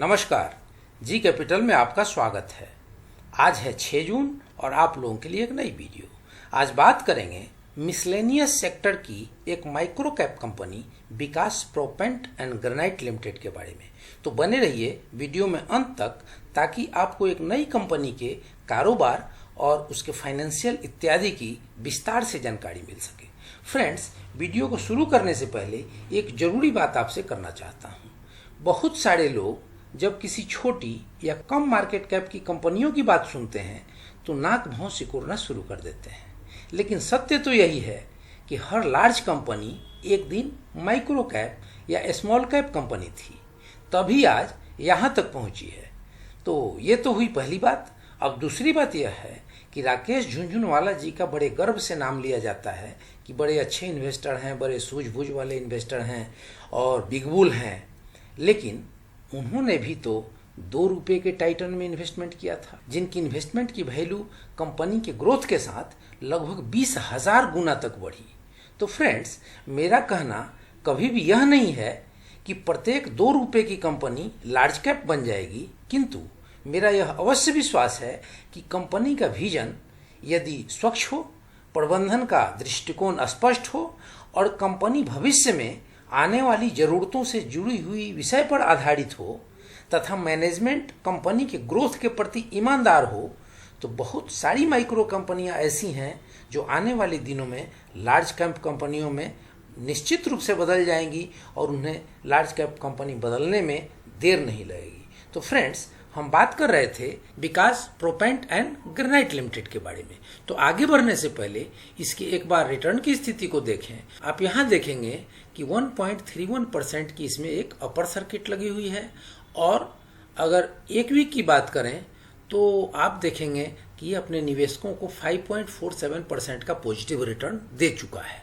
नमस्कार, G capital में आपका स्वागत है। आज है 6 जून और आप लोगों के लिए एक नई वीडियो। आज बात करेंगे मिसलेनियस सेक्टर की एक micro cap company Vikas proppant and granite limited के बारे में। तो बने रहिए वीडियो में अंत तक, ताकि आपको एक नई कंपनी के कारोबार और उसके फाइनेंशियल इत्यादि की विस्तार से जानकारी मिल सके। फ्रेंड्स, वीडियो को शुरू करने से पहले एक जरूरी बात आपसे करना चाहता हूँ। बहुत सारे लोग जब किसी छोटी या कम मार्केट कैप की कंपनियों की बात सुनते हैं तो नाक भौं सिकुड़ना शुरू कर देते हैं, लेकिन सत्य तो यही है कि हर लार्ज कंपनी एक दिन माइक्रो कैप या स्मॉल कैप कंपनी थी, तभी आज यहाँ तक पहुँची है। तो ये तो हुई पहली बात। अब दूसरी बात यह है कि राकेश झुनझुनवाला जी का बड़े गर्व से नाम लिया जाता है कि बड़े अच्छे इन्वेस्टर हैं, बड़े सूझबूझ वाले इन्वेस्टर हैं और बिग बुल हैं, लेकिन उन्होंने भी तो 2 रुपये के टाइटन में इन्वेस्टमेंट किया था, जिनकी इन्वेस्टमेंट की वैल्यू कंपनी के ग्रोथ के साथ लगभग 20,000 गुना तक बढ़ी। तो फ्रेंड्स, मेरा कहना कभी भी यह नहीं है कि प्रत्येक 2 रुपये की कंपनी लार्ज कैप बन जाएगी, किंतु मेरा यह अवश्य विश्वास है कि कंपनी का विजन यदि स्वच्छ हो, प्रबंधन का दृष्टिकोण स्पष्ट हो और कंपनी भविष्य में आने वाली जरूरतों से जुड़ी हुई विषय पर आधारित हो तथा मैनेजमेंट कंपनी के ग्रोथ के प्रति ईमानदार हो, तो बहुत सारी माइक्रो कंपनियां ऐसी हैं जो आने वाले दिनों में लार्ज कैप कंपनियों में निश्चित रूप से बदल जाएंगी और उन्हें लार्ज कैप कंपनी बदलने में देर नहीं लगेगी। तो फ्रेंड्स, हम बात कर रहे थे विकास प्रोपेंट एंड ग्रेनाइट लिमिटेड के बारे में। तो आगे बढ़ने से पहले इसके एक बार रिटर्न की स्थिति को देखें। आप यहाँ देखेंगे कि 1.31% की इसमें एक अपर सर्किट लगी हुई है, और अगर एक वीक की बात करें तो आप देखेंगे कि ये अपने निवेशकों को 5.47% का पॉजिटिव रिटर्न दे चुका है।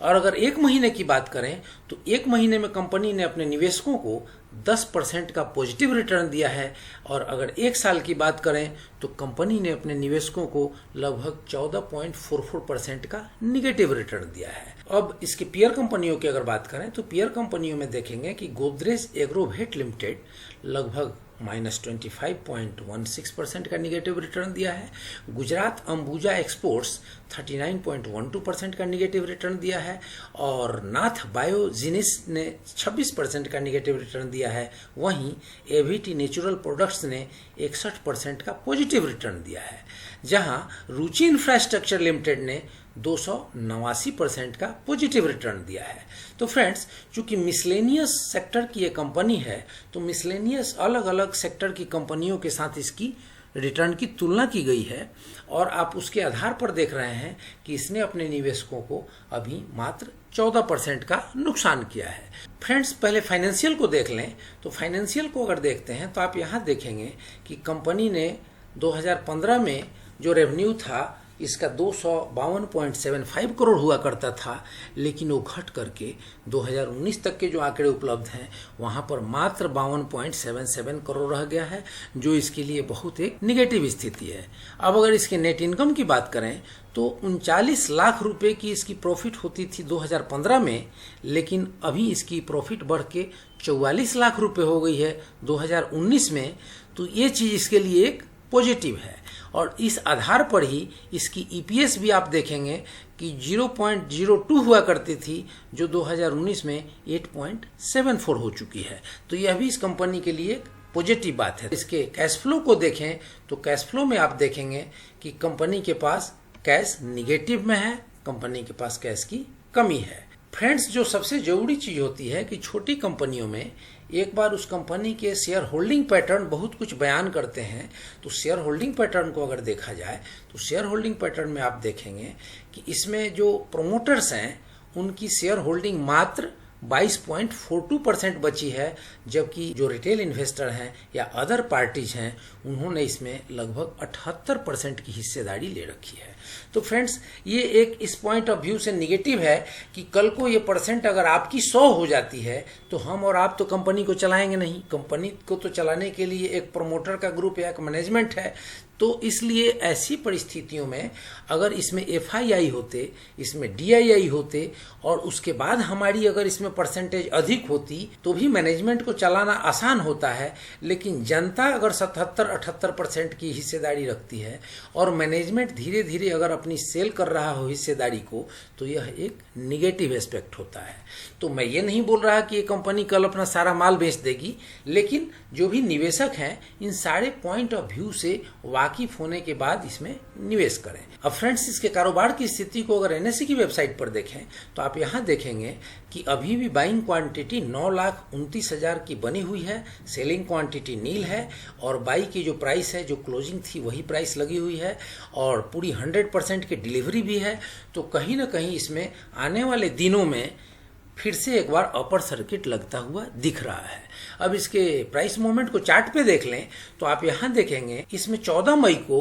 और अगर एक महीने की बात करें तो एक महीने में कंपनी ने अपने निवेशकों को 10% का पॉजिटिव रिटर्न दिया है, और अगर एक साल की बात करें तो कंपनी ने अपने निवेशकों को लगभग 14.44% का निगेटिव रिटर्न दिया है। अब इसके पीयर कंपनियों की अगर बात करें तो पीयर कंपनियों में देखेंगे कि गोदरेज एग्रोवेट लिमिटेड लगभग -25.16% का निगेटिव रिटर्न दिया है। गुजरात अंबुजा एक्सपोर्ट्स 39.12% का निगेटिव रिटर्न दिया है, और नाथ बायोजिनिस ने 26% का निगेटिव रिटर्न दिया है। वहीं एवीटी नेचुरल प्रोडक्ट्स ने 61% का पॉजिटिव रिटर्न दिया है, जहां रुचि इंफ्रास्ट्रक्चर लिमिटेड ने 289% का पॉजिटिव रिटर्न दिया है। तो फ्रेंड्स, चूंकि मिसलेनियस सेक्टर की ये कंपनी है, तो मिसलेनियस अलग अलग सेक्टर की कंपनियों के साथ इसकी रिटर्न की तुलना की गई है, और आप उसके आधार पर देख रहे हैं कि इसने अपने निवेशकों को अभी मात्र 14% का नुकसान किया है। फ्रेंड्स, पहले फाइनेंशियल को देख लें। तो फाइनेंशियल को अगर देखते हैं तो आप यहाँ देखेंगे कि कंपनी ने 2015 में जो रेवेन्यू था इसका 252.75 करोड़ हुआ करता था, लेकिन वो घट करके 2019 तक के जो आंकड़े उपलब्ध हैं वहां पर मात्र 52.77 करोड़ रह गया है, जो इसके लिए बहुत एक निगेटिव स्थिति है। अब अगर इसके नेट इनकम की बात करें तो 39 लाख रुपए की इसकी प्रॉफिट होती थी 2015 में, लेकिन अभी इसकी प्रॉफिट बढ़ के 44 लाख रुपए हो गई है 2019 में। तो ये चीज इसके लिए एक पॉजिटिव है, और इस आधार पर ही इसकी ईपीएस भी आप देखेंगे कि 0.02 हुआ करती थी, जो 2019 में 8.74 हो चुकी है। तो यह भी इस कंपनी के लिए एक पॉजिटिव बात है। इसके कैश फ्लो को देखें तो कैश फ्लो में आप देखेंगे कि कंपनी के पास कैश निगेटिव में है, कंपनी के पास कैश की कमी है। फ्रेंड्स, जो सबसे जरूरी चीज होती है कि छोटी कंपनियों में एक बार उस कंपनी के शेयर होल्डिंग पैटर्न बहुत कुछ बयान करते हैं। तो शेयर होल्डिंग पैटर्न को अगर देखा जाए तो शेयर होल्डिंग पैटर्न में आप देखेंगे कि इसमें जो प्रोमोटर्स हैं उनकी शेयर होल्डिंग मात्र 22.42% बची है, जबकि जो रिटेल इन्वेस्टर हैं या अदर पार्टीज हैं उन्होंने इसमें लगभग 78% की हिस्सेदारी ले रखी है। तो फ्रेंड्स, ये एक इस पॉइंट ऑफ व्यू से निगेटिव है कि कल को ये परसेंट अगर आपकी 100 हो जाती है तो हम और आप तो कंपनी को चलाएंगे नहीं। कंपनी को तो चलाने के लिए एक प्रमोटर का ग्रुप या एक मैनेजमेंट है। तो तो इसलिए ऐसी परिस्थितियों में अगर इसमें FII होते, इसमें DII होते और उसके बाद हमारी अगर इसमें परसेंटेज अधिक होती तो भी मैनेजमेंट को चलाना आसान होता है। लेकिन जनता अगर 77-78% की हिस्सेदारी रखती है और मैनेजमेंट धीरे धीरे अगर अपनी सेल कर रहा हो हिस्सेदारी को, तो यह एक निगेटिव एस्पेक्ट होता है। तो मैं ये नहीं बोल रहा कि ये कंपनी कल अपना सारा माल बेच देगी, लेकिन जो भी निवेशक हैं इन सारे पॉइंट ऑफ व्यू से वाकिफ होने के बाद इसमें निवेश करें। अब फ्रेंड्स, इसके कारोबार की स्थिति को अगर NSE की वेबसाइट पर देखें तो आप यहाँ देखेंगे कि अभी भी बाइंग क्वांटिटी 9,29,000 की बनी हुई है, सेलिंग क्वांटिटी नील है और बाई की जो प्राइस है, जो क्लोजिंग थी वही प्राइस लगी हुई है और पूरी 100% की डिलीवरी भी है। तो कहीं ना कहीं इसमें आने वाले दिनों में फिर से एक बार अपर सर्किट लगता हुआ दिख रहा है। अब इसके प्राइस मूवमेंट को चार्ट पे देख लें तो आप यहाँ देखेंगे इसमें 14 मई को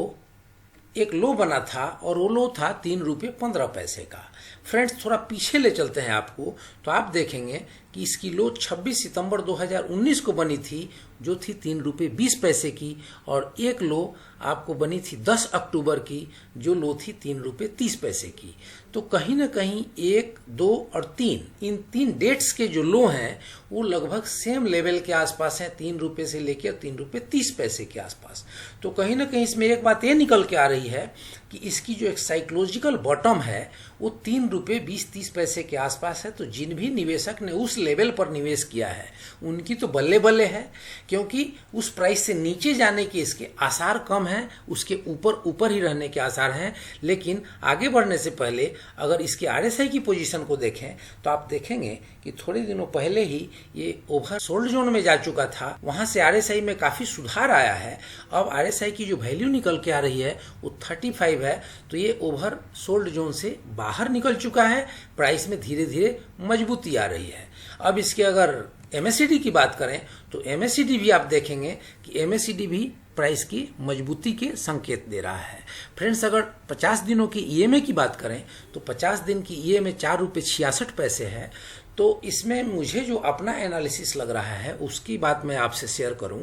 एक लो बना था और वो लो था 3 रुपये 15 पैसे का। फ्रेंड्स, थोड़ा पीछे ले चलते हैं आपको तो आप देखेंगे कि इसकी लो 26 सितंबर 2019 को बनी थी, जो थी 3 रुपये 20 पैसे की, और एक लो आपको बनी थी 10 अक्टूबर की, जो लो थी 3 रुपये 30 पैसे की। तो कहीं ना कहीं 1, 2 और 3 इन 3 डेट्स के जो लो हैं वो लगभग सेम लेवल के आसपास हैं, 3 रुपये से लेकर 3 रुपये 30 पैसे के आसपास। तो कहीं ना कहीं इसमें एक बात ये निकल के आ रही है कि इसकी जो एक साइकोलॉजिकल बॉटम है वो 3 रुपये 20-30 पैसे के आसपास है। तो जिन भी निवेशक ने उस लेवल पर निवेश किया है उनकी तो बल्ले बल्ले है, क्योंकि उस प्राइस से नीचे जाने के इसके आसार कम हैं, उसके ऊपर ही रहने के आसार हैं। लेकिन आगे बढ़ने से पहले अगर इसके RSI की पोजीशन को देखें तो आप देखेंगे कि थोड़े दिनों पहले ही ये ओवर सोल्ड जोन में जा चुका था, वहां से RSI में काफी सुधार आया है। अब RSI की जो वैल्यू निकल के आ रही है वो 35 है, तो ये ओवर सोल्ड जोन से बाहर निकल चुका है, प्राइस में धीरे धीरे मजबूती आ रही है। अब इसके अगर MACD की बात करें तो MACD भी आप देखेंगे कि MACD भी प्राइस की मजबूती के संकेत दे रहा है। फ्रेंड्स, अगर 50 दिनों की EMA की बात करें तो 50 दिन की EMA 4 रुपये 66 पैसे है। तो इसमें मुझे जो अपना एनालिसिस लग रहा है उसकी बात मैं आपसे शेयर करूं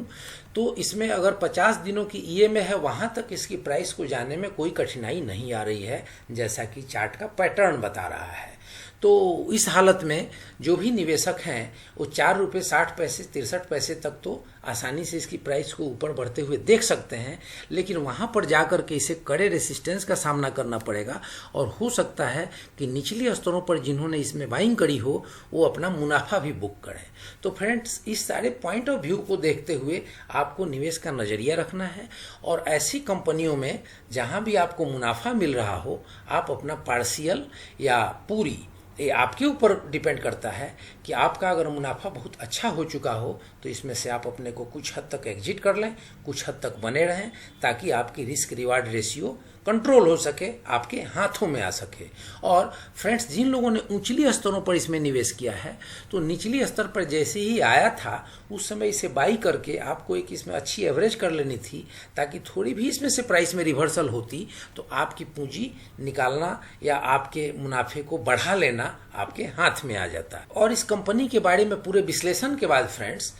तो इसमें अगर 50 दिनों की EMA है वहां तक इसकी प्राइस को जाने में कोई कठिनाई नहीं आ रही है, जैसा कि चार्ट का पैटर्न बता रहा है। तो इस हालत में जो भी निवेशक हैं वो 4 रुपये 60 पैसे 63 पैसे तक तो आसानी से इसकी प्राइस को ऊपर बढ़ते हुए देख सकते हैं, लेकिन वहां पर जाकर के इसे कड़े रेसिस्टेंस का सामना करना पड़ेगा और हो सकता है कि निचले स्तरों पर जिन्होंने इसमें बाइंग करी हो वो अपना मुनाफा भी बुक करें। तो फ्रेंड्स, इस सारे पॉइंट ऑफ व्यू को देखते हुए आपको निवेश का नजरिया रखना है और ऐसी कंपनियों में जहां भी आपको मुनाफा मिल रहा हो आप अपना पार्शियल या पूरी, ये आपके ऊपर डिपेंड करता है कि आपका अगर मुनाफा बहुत अच्छा हो चुका हो तो इसमें से आप अपने को कुछ हद तक एग्जिट कर लें, कुछ हद तक बने रहें, ताकि आपकी रिस्क रिवार्ड रेशियो कंट्रोल हो सके, आपके हाथों में आ सके। और फ्रेंड्स, जिन लोगों ने ऊंचली स्तरों पर इसमें निवेश किया है तो निचली स्तर पर जैसे ही आया था उस समय इसे बाई करके आपको एक इसमें अच्छी एवरेज कर लेनी थी, ताकि थोड़ी भी इसमें से प्राइस में रिवर्सल होती तो आपकी पूंजी निकालना या आपके मुनाफे को बढ़ा लेना आपके हाथ में आ जाता। और इस कंपनी के बारे में पूरे विश्लेषण के बाद फ्रेंड्स,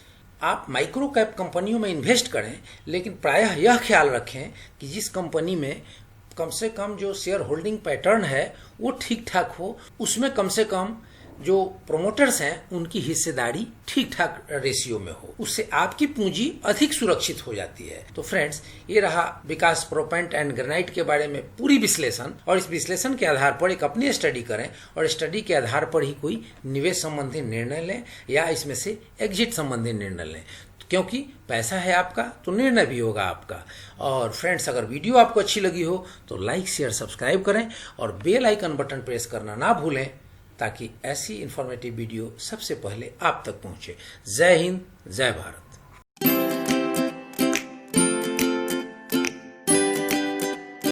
आप माइक्रो कैप कंपनियों में इन्वेस्ट करें, लेकिन प्रायः यह ख्याल रखें कि जिस कंपनी में कम से कम जो शेयर होल्डिंग पैटर्न है वो ठीक ठाक हो, उसमें कम से कम जो प्रोमोटर्स हैं उनकी हिस्सेदारी ठीक ठाक रेशियो में हो, उससे आपकी पूंजी अधिक सुरक्षित हो जाती है। तो फ्रेंड्स, ये रहा विकास प्रोपेंट एंड ग्रेनाइट के बारे में पूरी विश्लेषण, और इस विश्लेषण के आधार पर एक अपनी स्टडी करें और स्टडी के आधार पर ही कोई निवेश संबंधी निर्णय लें या इसमें से एग्जिट संबंधी निर्णय लें, क्योंकि पैसा है आपका तो निर्णय भी होगा आपका। और फ्रेंड्स, अगर वीडियो आपको अच्छी लगी हो तो लाइक शेयर सब्सक्राइब करें और बेल आइकन बटन प्रेस करना ना भूलें, ताकि ऐसी इंफॉर्मेटिव वीडियो सबसे पहले आप तक पहुंचे। जय हिंद, जय भारत।